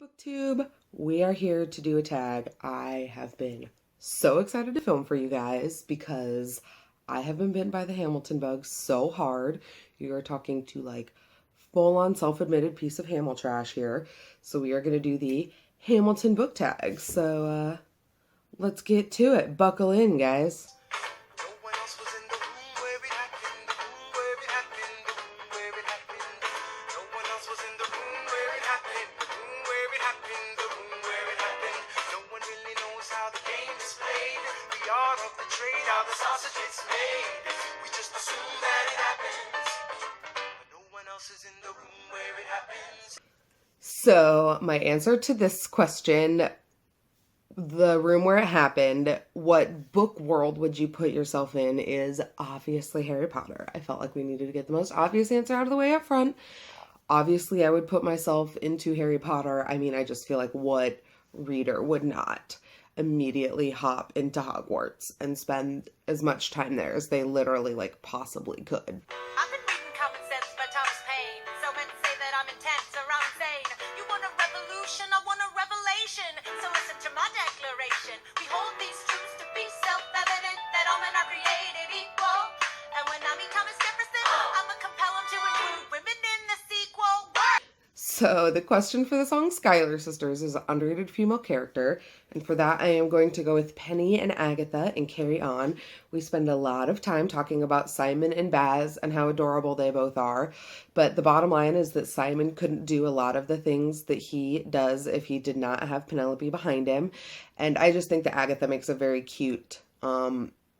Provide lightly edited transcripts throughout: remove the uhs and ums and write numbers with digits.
BookTube, we are here to do a tag. I have been so excited to film for you guys because I have been bitten by the Hamilton bug so hard. You are talking to like full-on self-admitted piece of Hamil trash here. So we are going to do the Hamilton book tag. So let's get to it. Buckle in, guys. So my answer to this question, the room where it happened, what book world would you put yourself in, is obviously Harry Potter. I felt like we needed to get the most obvious answer out of the way up front. Obviously, I would put myself into Harry Potter. I mean, I just feel like what reader would not immediately hop into Hogwarts and spend as much time there as they literally like possibly could. I've been reading Common Sense by Thomas Paine. So men say that I'm intense or I'm insane. You want a revolution, I want a revelation. So listen to my declaration. We hold these truths to be self-evident, that all men are created equal. And when I meet Thomas Jefferson, I'ma compel him to include women in the sequel. So the question for the song Schuyler Sisters is an underrated female character, and for that I am going to go with Penny and Agatha in Carry On. We spend a lot of time talking about Simon and Baz and how adorable they both are, but the bottom line is that Simon couldn't do a lot of the things that he does if he did not have Penelope behind him, and I just think that Agatha makes a very cute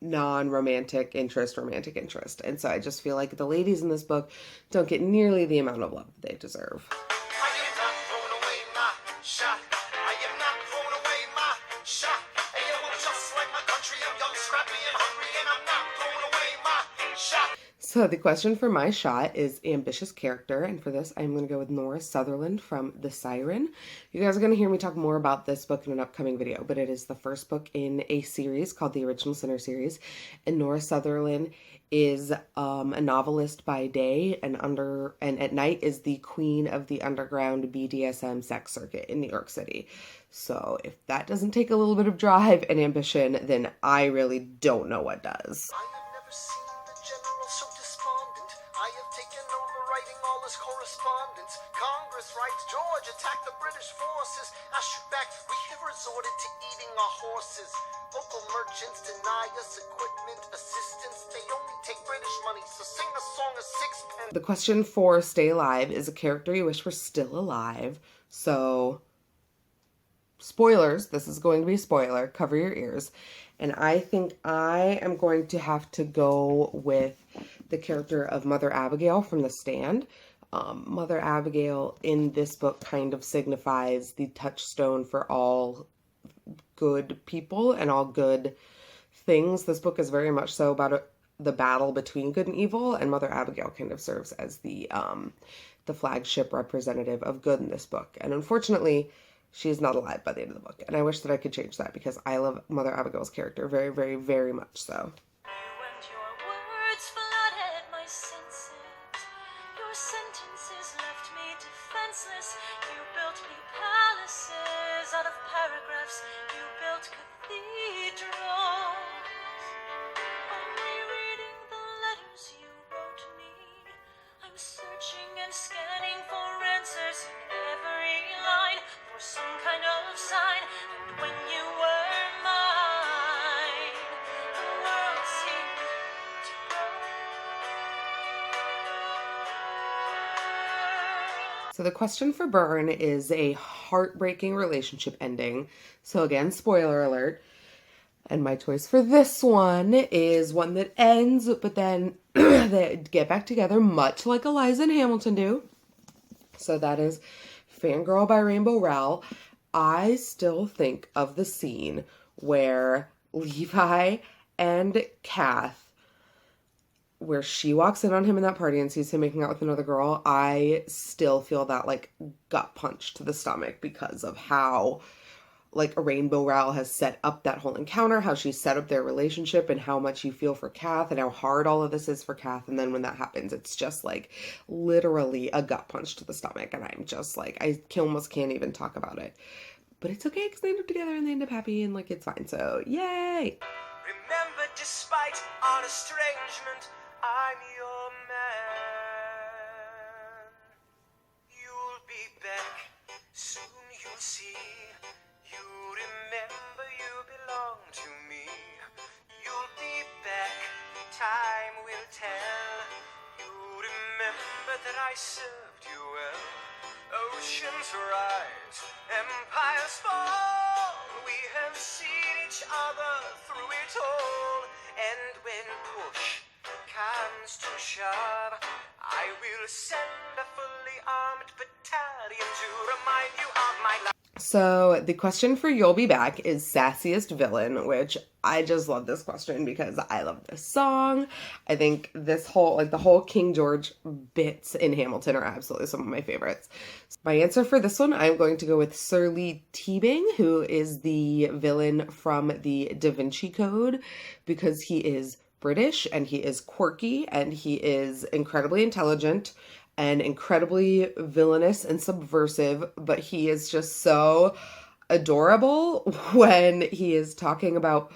non-romantic interest, romantic interest, and so I just feel like the ladies in this book don't get nearly the amount of love they deserve. So the question for my shot is ambitious character, and for this I'm going to go with Nora Sutherland from The Siren. You guys are going to hear me talk more about this book in an upcoming video, but it is the first book in a series called the Original Sinner series, and Nora Sutherland is a novelist by day and at night is the queen of the underground BDSM sex circuit in New York City. So if that doesn't take a little bit of drive and ambition, then I really don't know what does. Correspondence. Congress writes, George attacked the British forces. I shoot back, we have resorted to eating our horses. Local merchants deny us equipment assistance. They only take British money, so sing a song of sixpence. The question for Stay Alive is a character you wish were still alive. So, spoilers, this is going to be a spoiler, cover your ears. And I think I am going to have to go with the character of Mother Abigail from The Stand. Mother Abigail in this book kind of signifies the touchstone for all good people and all good things. This book is very much so about the battle between good and evil, and Mother Abigail kind of serves as the flagship representative of good in this book. And unfortunately, she is not alive by the end of the book, and I wish that I could change that because I love Mother Abigail's character very, very, very much so. You built me palaces out of paragraphs. You built cathedrals. Only reading the letters you wrote me. I'm searching and scanning for answers in every line, for some kind of sign. And when you were mine, the world seemed to grow. So the question for Burn is a heartbreaking relationship ending. So again, spoiler alert. And my choice for this one is one that ends, but then they get back together, much like Eliza and Hamilton do. So that is Fangirl by Rainbow Rowell. I still think of the scene where Levi and Kath, where she walks in on him in that party and sees him making out with another girl. I still feel that like gut punch to the stomach because of how like Rainbow Rowell has set up that whole encounter, how she set up their relationship, and how much you feel for Kath and how hard all of this is for Kath. And then when that happens, it's just like literally a gut punch to the stomach. And I'm just like, I almost can't even talk about it. But it's okay because they end up together and they end up happy and like it's fine. So yay! Remember, despite our estrangement, I'm your man. You'll be back, soon you'll see. You remember you belong to me. You'll be back, time will tell. You remember that I served you well. Oceans rise, empires fall. We have seen each other through it all. And when push comes to shove, I will send a fully armed battalion to remind you of my life. So the question for You'll Be Back is Sassiest Villain, which I just love this question because I love this song. I think this whole, like the whole King George bits in Hamilton are absolutely some of my favorites. My answer for this one, I'm going to go with Sir Lee Teabing, who is the villain from the Da Vinci Code, because he is British and he is quirky and he is incredibly intelligent and incredibly villainous and subversive, but he is just so adorable when he is talking about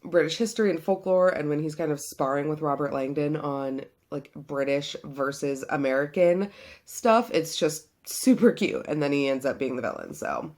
British history and folklore and when he's kind of sparring with Robert Langdon on like British versus American stuff. It's just super cute, and then he ends up being the villain. So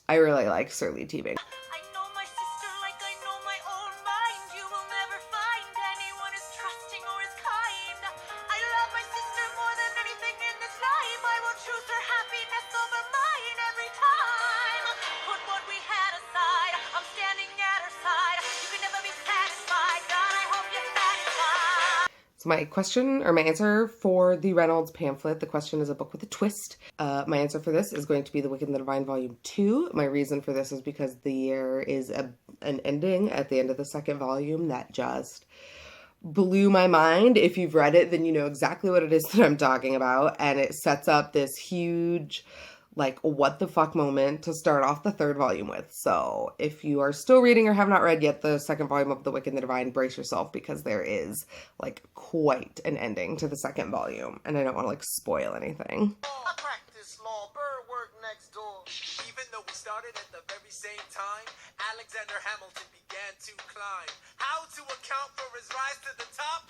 I really like Sir Lee Teabing. I know my sister like I know my own mind. You will never find anyone as trusting or as kind. I love my sister more than anything in this life. I will choose her happiness over mine every time. Put what we had aside. I'm standing at her side. You can never be satisfied. God, I hope you're satisfied. So my question, or my answer for the Reynolds Pamphlet, the question is a book with a twist. My answer for this is going to be The Wicked and the Divine Volume 2. My reason for this is because there is an ending at the end of the second volume that just blew my mind. If you've read it, then you know exactly what it is that I'm talking about. And it sets up this huge, like, what the fuck moment to start off the third volume with. So if you are still reading or have not read yet the second volume of The Wicked and the Divine, brace yourself, because there is like quite an ending to the second volume. And I don't want to like spoil anything. I practice law, bird work next door. Even though we started at the very same time, Alexander Hamilton began to climb. How to account for his rise to the top?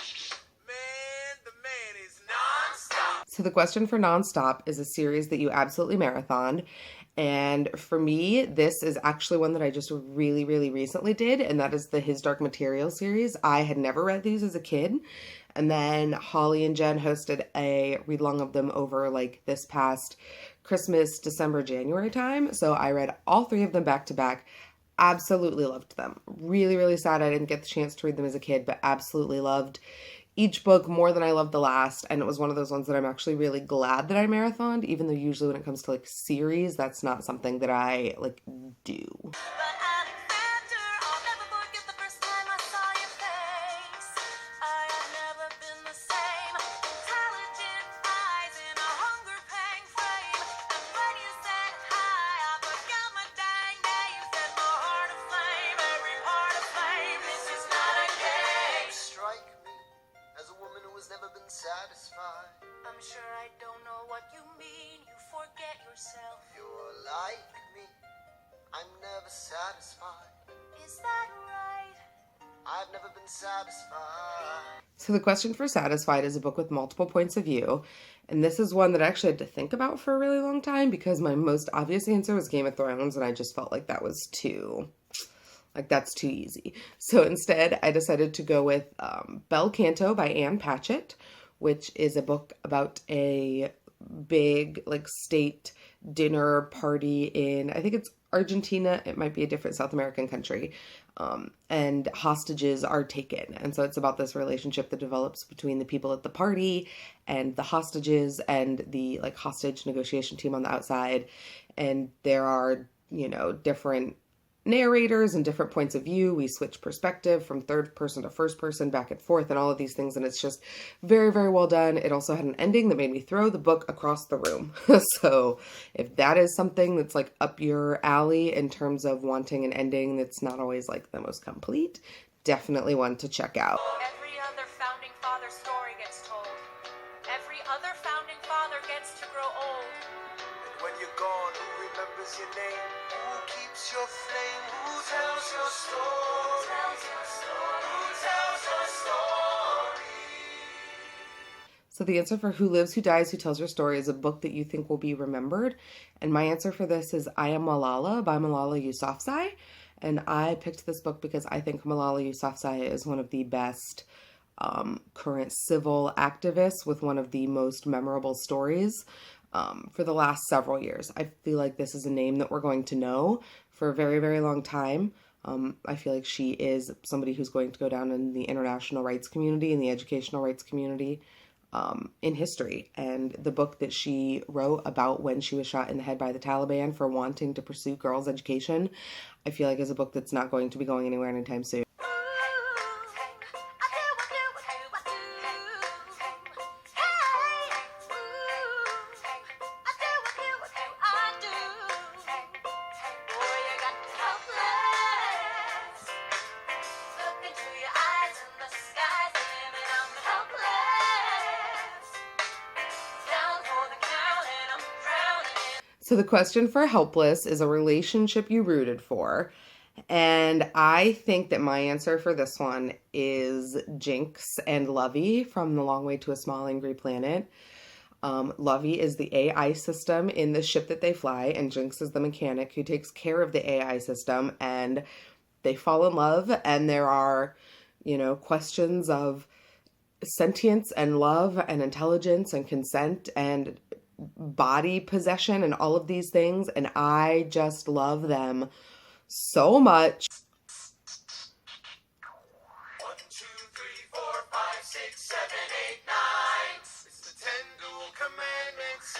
Man, the man is non-stop. So the question for Nonstop is a series that you absolutely marathoned. And for me, this is actually one that I just really, really recently did. And that is the His Dark Material series. I had never read these as a kid. And then Holly and Jen hosted a read-along of them over like this past Christmas, December, January time. So I read all three of them back to back. Absolutely loved them. Really, really sad I didn't get the chance to read them as a kid, but absolutely loved each book more than I loved the last. And it was one of those ones that I'm actually really glad that I marathoned, even though usually when it comes to like series, that's not something that I like do. But Alexander, I'll never forget the first time I saw your face. I have never been the same. Intelligent eyes in a hunger pang frame. And when you said hi, I forgot my dang name. Set my heart aflame, every part aflame. This is not a game. You strike me as a woman who has never been satisfied. I'm sure I don't know what you mean. You forget yourself. You're like me, I'm never satisfied. Is that right? I've never been satisfied. So the question for Satisfied is a book with multiple points of view. And this is one that I actually had to think about for a really long time because my most obvious answer was Game of Thrones. And I just felt like that was that's too easy. So instead, I decided to go with Bel Canto by Anne Patchett, which is a book about a big like state dinner party in, I think it's Argentina. It might be a different South American country. And hostages are taken. And so it's about this relationship that develops between the people at the party and the hostages and the like hostage negotiation team on the outside. And there are, you know, different narrators and different points of view. We switch perspective from third person to first person, back and forth, and all of these things. And it's just very, very well done. It also had an ending that made me throw the book across the room. So if that is something that's like up your alley in terms of wanting an ending that's not always like the most complete, definitely one to check out. Every other founding father story gets told. Every other founding father gets to grow old. And when you're gone, who remembers your name? Who keeps your flame? Who tells your story? Who tells your story? Who tells your story? So the answer for Who Lives, Who Dies, Who Tells Your Story is a book that you think will be remembered. And my answer for this is I Am Malala by Malala Yousafzai. And I picked this book because I think Malala Yousafzai is one of the best current civil activists with one of the most memorable stories for the last several years. I feel like this is a name that we're going to know for a very, very long time. I feel like she is somebody who's going to go down in the international rights community and the educational rights community in history. And the book that she wrote about when she was shot in the head by the Taliban for wanting to pursue girls' education, I feel like is a book that's not going to be going anywhere anytime soon. So the question for Helpless is a relationship you rooted for. And I think that my answer for this one is Jinx and Lovey from The Long Way to a Small Angry Planet. Lovey is the AI system in the ship that they fly, and Jinx is the mechanic who takes care of the AI system, and they fall in love, and there are, questions of sentience and love and intelligence and consent and body possession and all of these things, and I just love them so much. 1, 2, 3, 4, 5, 6, 7, 8, 9. It's the 10 dual commandments.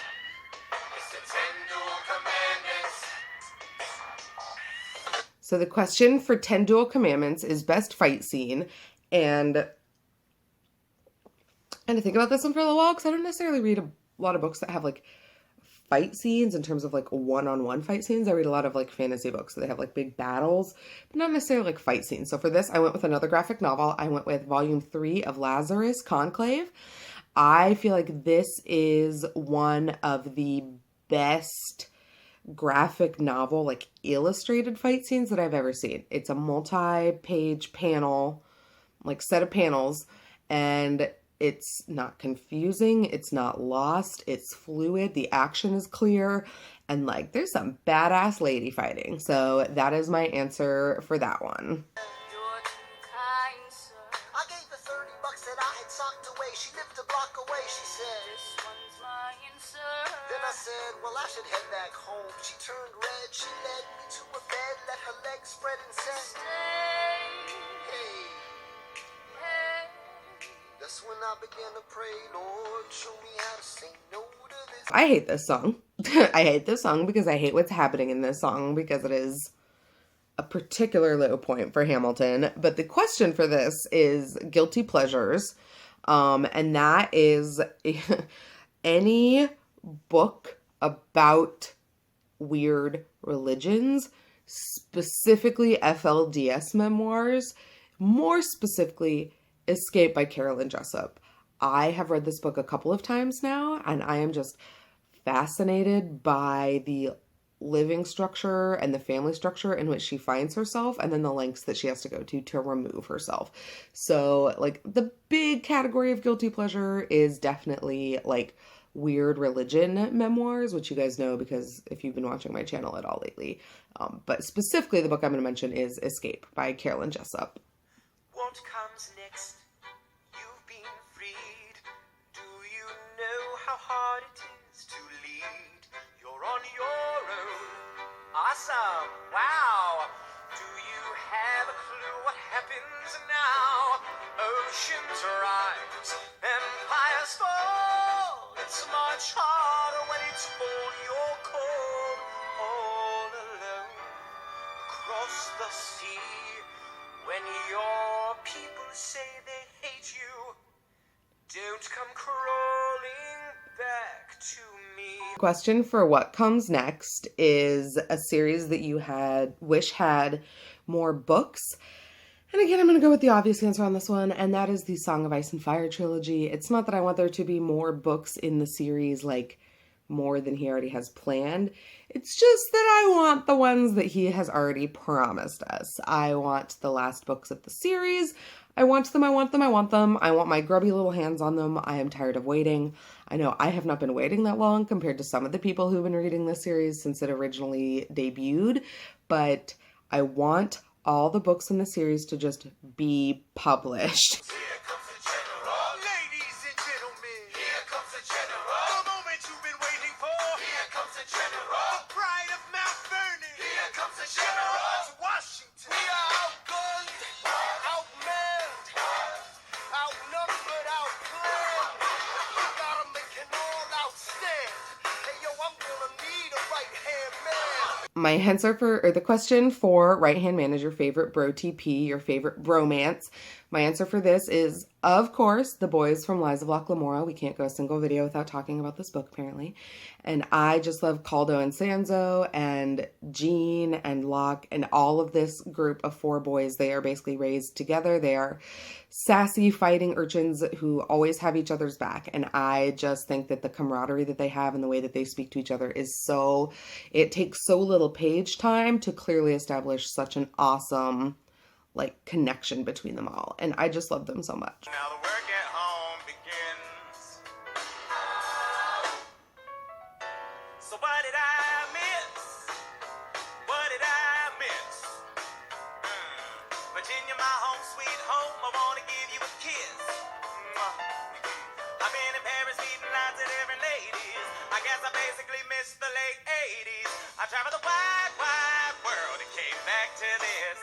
It's the 10 dual commandments. So the question for 10 Dual Commandments is best fight scene, and I had to think about this one for a little while because I don't necessarily read a lot of books that have like fight scenes in terms of like one-on-one fight scenes. I read a lot of like fantasy books that they have like big battles, but not necessarily like fight scenes. So for this, I went with another graphic novel. I went with volume 3 of Lazarus Conclave. I feel like this is one of the best graphic novel, like illustrated fight scenes that I've ever seen. It's a multi-page panel, like set of panels, and it's not confusing, it's not lost, it's fluid, the action is clear, and like there's some badass lady fighting. So that is my answer for that one. You're too kind, sir. I gave her $30 that I had socked away. She lived a block away, she said. This one's mine, sir. Then I said, well, I should head back home. She turned red, she led me to a bed, let her legs spread and said, Stay. hey. Hey. That's when I began to pray, Lord, show me how to say no to this. I hate this song. I hate this song because I hate what's happening in this song because it is a particular low point for Hamilton. But the question for this is guilty pleasures. And that is any book about weird religions, specifically FLDS memoirs, more specifically Escape by Carolyn Jessup. I have read this book a couple of times now, and I am just fascinated by the living structure and the family structure in which she finds herself, and then the lengths that she has to go to remove herself. So, like, the big category of guilty pleasure is definitely, like, weird religion memoirs, which you guys know because if you've been watching my channel at all lately. But specifically, the book I'm going to mention is Escape by Carolyn Jessup. What comes next? You've been freed. Do you know how hard it is to lead? You're on your own. Awesome. Wow. Do you have a clue what happens now? Oceans rise, empires fall. It's much harder when it's all your call. All alone. across the sea. When your people say they hate you, don't come crawling back to me. Question for what comes next is a series that you wish had more books. And again, I'm going to go with the obvious answer on this one, and that is the Song of Ice and Fire trilogy. It's not that I want there to be more books in the series, like more than he already has planned. It's just that I want the ones that he has already promised us. I want the last books of the series. I want them, I want them, I want them. I want my grubby little hands on them. I am tired of waiting. I know I have not been waiting that long compared to some of the people who've been reading this series since it originally debuted, but I want all the books in the series to just be published. Here comes the general. Ladies and gentlemen, here comes the general. The moment you've been waiting for. Here comes the general. The pride of Mount Vernon. Here comes the general. Washington. We are outgunned, outmanned, outnumbered, outplanned. We gotta make an all-out stand. Hey yo, I'm gonna need a right-hand man. My the question for Right Hand Man is your favorite bro TP, your favorite bromance. My answer for this is, of course, The Boys from Lies of Locke Lamora. We can't go a single video without talking about this book, apparently. And I just love Caldo and Sanzo and Jean and Locke and all of this group of four boys. They are basically raised together. They are sassy fighting urchins who always have each other's back. And I just think that the camaraderie that they have and the way that they speak to each other is it takes so little page time to clearly establish such an awesome connection between them all. And I just love them so much. Now the work at home begins. So what did I miss? What did I miss? Virginia, my home, sweet home, I wanna give you a kiss. I've been in Paris meeting lots of different ladies. I guess I basically missed the late 80s. I traveled the wide, wide world and came back to this.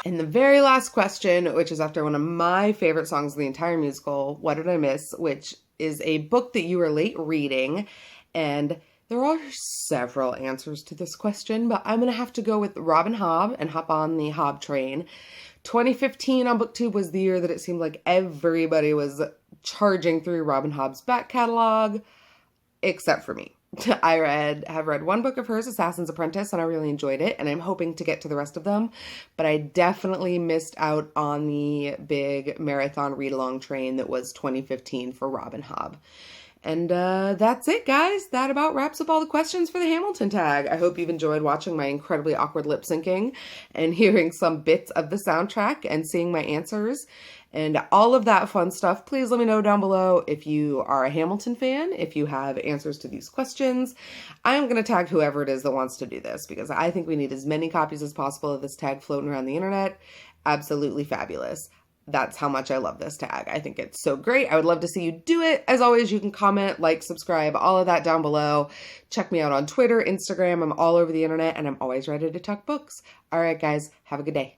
And the very last question, which is after one of my favorite songs of the entire musical, What Did I Miss?, which is a book that you were late reading. And there are several answers to this question, but I'm going to have to go with Robin Hobb and hop on the Hobb train. 2015 on BookTube was the year that it seemed like everybody was charging through Robin Hobb's back catalog, except for me. I have read one book of hers, Assassin's Apprentice, and I really enjoyed it, and I'm hoping to get to the rest of them, but I definitely missed out on the big marathon read-along train that was 2015 for Robin Hobb. And that's it, guys. That about wraps up all the questions for the Hamilton tag. I hope you've enjoyed watching my incredibly awkward lip syncing and hearing some bits of the soundtrack and seeing my answers and all of that fun stuff. Please let me know down below if you are a Hamilton fan, if you have answers to these questions. I'm going to tag whoever it is that wants to do this because I think we need as many copies as possible of this tag floating around the internet. Absolutely fabulous. That's how much I love this tag. I think it's so great. I would love to see you do it. As always, you can comment, like, subscribe, all of that down below. Check me out on Twitter, Instagram. I'm all over the internet, and I'm always ready to talk books. All right, guys, have a good day.